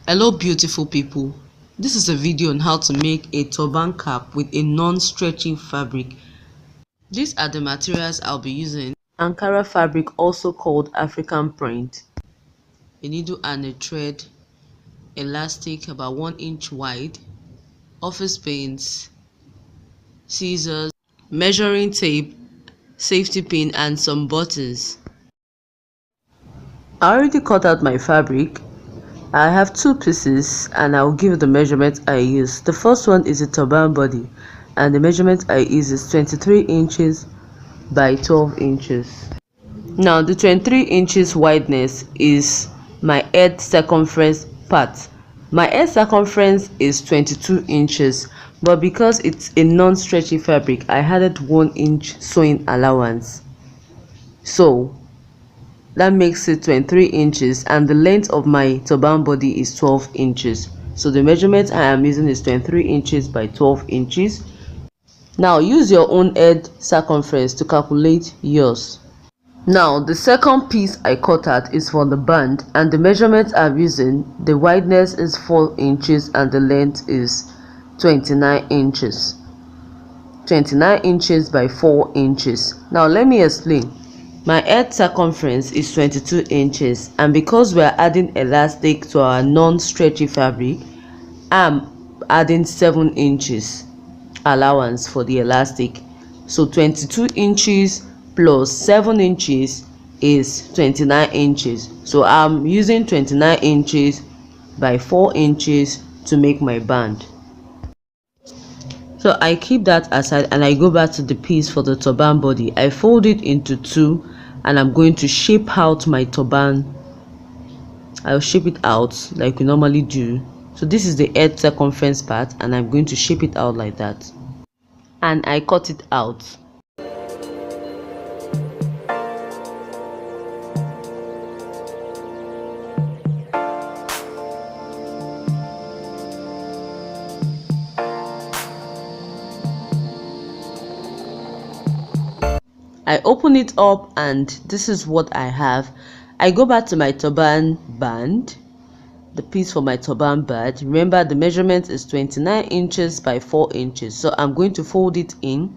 Hello beautiful people, this is a video on how to make a turban cap with a non-stretchy fabric. These are the materials I'll be using: Ankara fabric, also called African print, a needle and a thread, elastic about 1 inch wide, office paints, scissors, measuring tape, safety pin, and some buttons. I already cut out my fabric. I have 2 pieces and I'll give the measurement I use. The first one is a turban body and the measurement I use is 23 inches by 12 inches. Now the 23 inches wideness is my head circumference part. My head circumference is 22 inches, but because it's a non-stretchy fabric, I added 1 inch sewing allowance. So that makes it 23 inches, and the length of my turban body is 12 inches. So the measurement I am using is 23 inches by 12 inches. Now use your own head circumference to calculate yours. Now the second piece I cut out is for the band, and the measurement I'm using, the wideness is 4 inches and the length is 29 inches. 29 inches by 4 inches. Now let me explain. My head circumference is 22 inches, and because we are adding elastic to our non-stretchy fabric, I'm adding 7 inches allowance for the elastic. So 22 inches plus 7 inches is 29 inches. So I'm using 29 inches by 4 inches to make my band. So I keep that aside and I go back to the piece for the turban body. I fold it into 2 and I'm going to shape out my turban. I'll shape it out like we normally do. So this is the head circumference part and I'm going to shape it out like that. And I cut it out. I open it up and this is what I have. I go back to my turban band, the piece for my turban band. Remember the measurement is 29 inches by 4 inches. So I'm going to fold it in.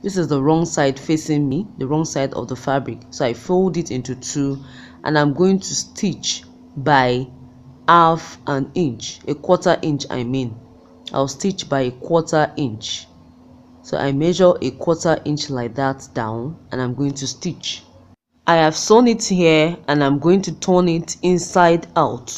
This is the wrong side facing me, the wrong side of the fabric. So I fold it into 2 and I'm going to stitch by half an inch, a quarter inch I mean. I'll stitch by a quarter inch. So I measure a quarter inch like that down and I'm going to stitch. I have sewn it here and I'm going to turn it inside out.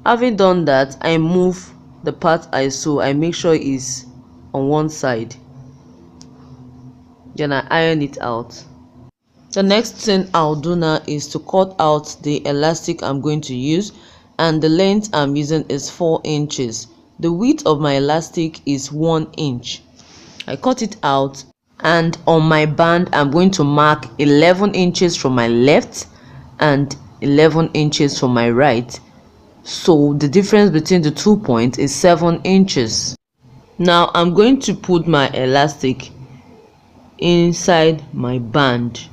Having done that, I move the part I sew. I make sure it's on one side. Then I iron it out. The next thing I'll do now is to cut out the elastic I'm going to use, and the length I'm using is 4 inches. The width of my elastic is 1 inch. I cut it out, and on my band I'm going to mark 11 inches from my left and 11 inches from my right. So the difference between the 2 points is 7 inches. Now I'm going to put my elastic inside my band.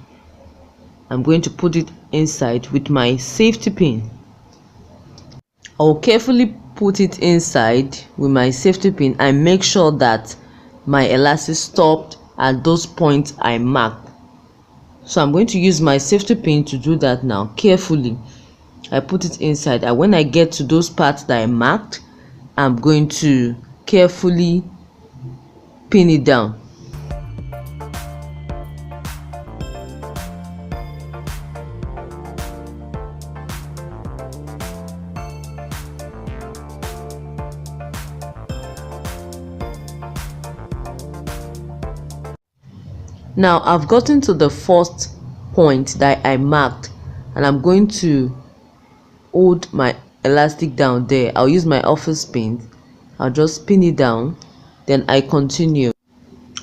I'm going to put it inside with my safety pin. I'll carefully put it inside with my safety pin and make sure that my elastic stopped at those points I marked. So I'm going to use my safety pin to do that now. Carefully, I put it inside, and when I get to those parts that I marked, I'm going to carefully pin it down. Now I've gotten to the first point that I marked and I'm going to hold my elastic down there. I'll use my office pin. I'll just pin it down, then I continue.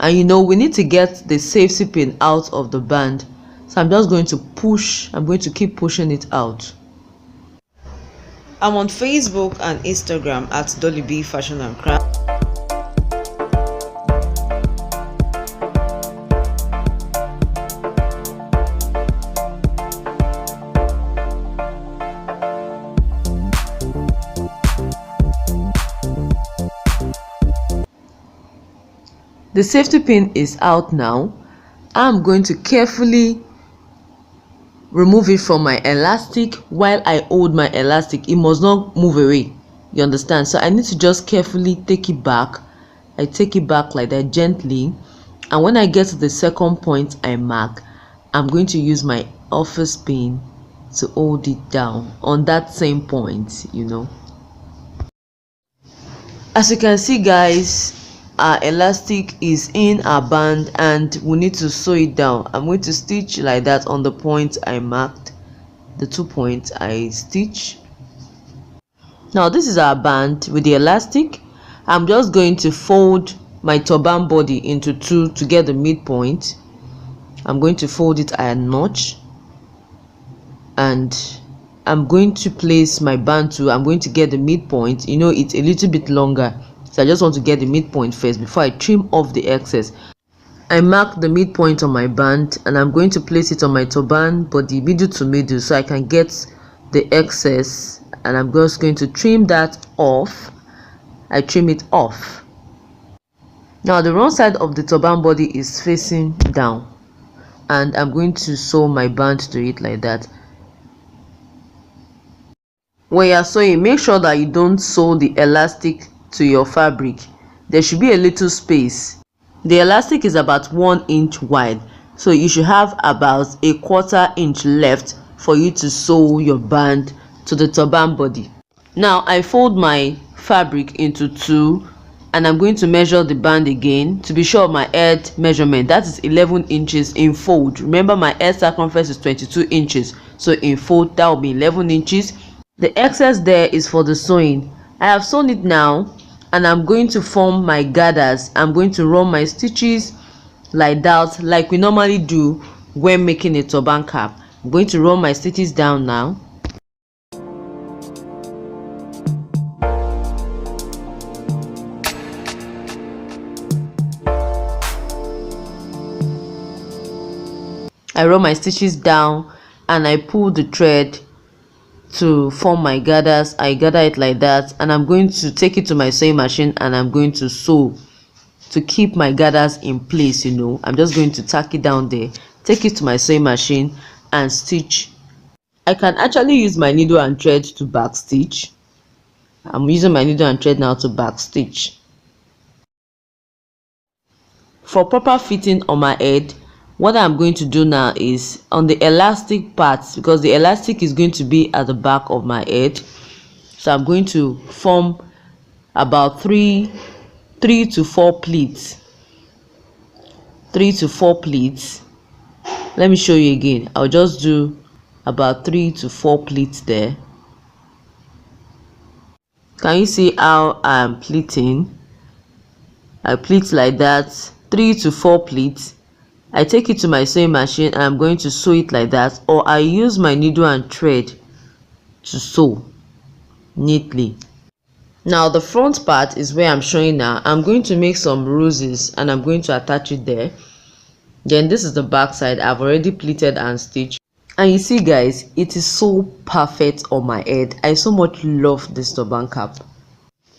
And you know, we need to get the safety pin out of the band, so I'm just going to push. I'm going to keep pushing it out. I'm on Facebook and Instagram at Dolly B Fashion and Craft. The safety pin is out now. I'm going to carefully remove it from my elastic. While I hold my elastic, it must not move away, you understand? So I need to just carefully take it back. I take it back like that, gently, and when I get to the second point I mark, I'm going to use my office pin to hold it down on that same point, you know. As you can see, guys, our elastic is in our band and we need to sew it down. I'm going to stitch like that on the point I marked, the 2 points I stitch. Now this is our band with the elastic. I'm just going to fold my turban body into 2 to get the midpoint. I'm going to fold it at a notch, and I'm going to place my band too. I'm going to get the midpoint. You know, it's a little bit longer, so I just want to get the midpoint first before I trim off the excess. I mark the midpoint on my band and I'm going to place it on my turban body middle to middle so I can get the excess, and I'm just going to trim that off. I trim it off. Now the wrong side of the turban body is facing down, and I'm going to sew my band to it like that. When you're sewing, make sure that you don't sew the elastic to your fabric. There should be a little space. The elastic is about 1 inch wide, so you should have about a 1/4 inch left for you to sew your band to the turban body. Now I fold my fabric into 2 and I'm going to measure the band again to be sure of my head measurement. That is 11 inches in fold. Remember, my head circumference is 22 inches, so in fold that will be 11 inches. The excess there is for the sewing. I have sewn it now and I'm going to form my gathers. I'm going to run my stitches like that, like we normally do when making a turban cap. I'm going to run my stitches down now. I run my stitches down and I pull the thread to form my gathers. I gather it like that, and I'm going to take it to my sewing machine and I'm going to sew to keep my gathers in place. You know, I'm just going to tack it down there, take it to my sewing machine and stitch. I can actually use my needle and thread to back stitch. I'm using my needle and thread now to back stitch. For proper fitting on my head, what I'm going to do now is on the elastic parts, because the elastic is going to be at the back of my head, so I'm going to form about 3 to 4 pleats. 3 to 4 pleats. Let me show you again. I'll just do about 3 to 4 pleats there. Can you see how I'm pleating? I pleat like that, 3 to 4 pleats. I take it to my sewing machine and I'm going to sew it like that, or I use my needle and thread to sew neatly. Now the front part is where I'm showing now. I'm going to make some roses and I'm going to attach it there. Then this is the back side. I've already pleated and stitched, and you see, guys, it is so perfect on my head. I so much love this turban cap.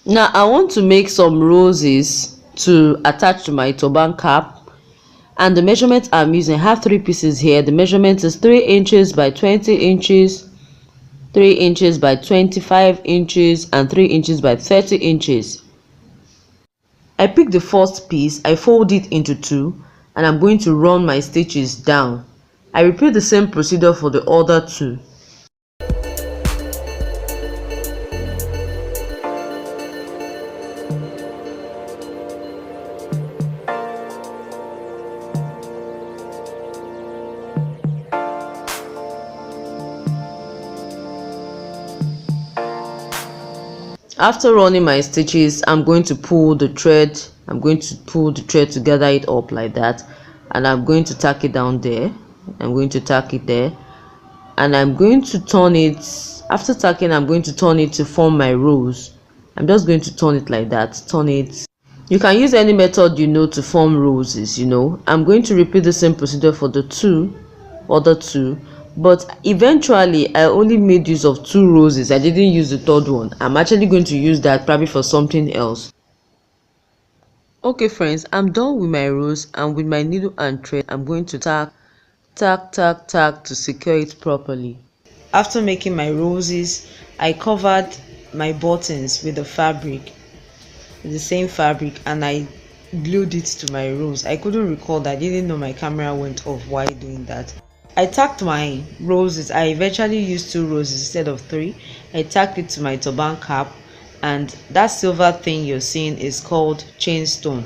Now I want to make some roses to attach to my turban cap. And the measurement I'm using, I have 3 pieces here. The measurement is 3 inches by 20 inches, 3 inches by 25 inches, and 3 inches by 30 inches. I pick the first piece, I fold it into 2, and I'm going to run my stitches down. I repeat the same procedure for the other 2. After running my stitches, I'm going to pull the thread I'm going to pull the thread to gather it up like that, and I'm going to tack it down there. I'm going to tack it there, and I'm going to turn it. After tacking, I'm going to turn it to form my rows. I'm just going to turn it like that. Turn it. You can use any method to form roses. I'm going to repeat the same procedure for the other two, but eventually I only made use of 2 roses. I didn't use the third one. I'm actually going to use that probably for something else. Okay friends, I'm done with my rows, and with my needle and thread I'm going to tack to secure it properly. After making my roses, I covered my buttons with the same fabric, and I glued it to my rose. I couldn't recall that. I didn't know my camera went off while doing that. I tacked my roses. I eventually used 2 roses instead of 3. I tacked it to my turban cap, and that silver thing you're seeing is called chain stone.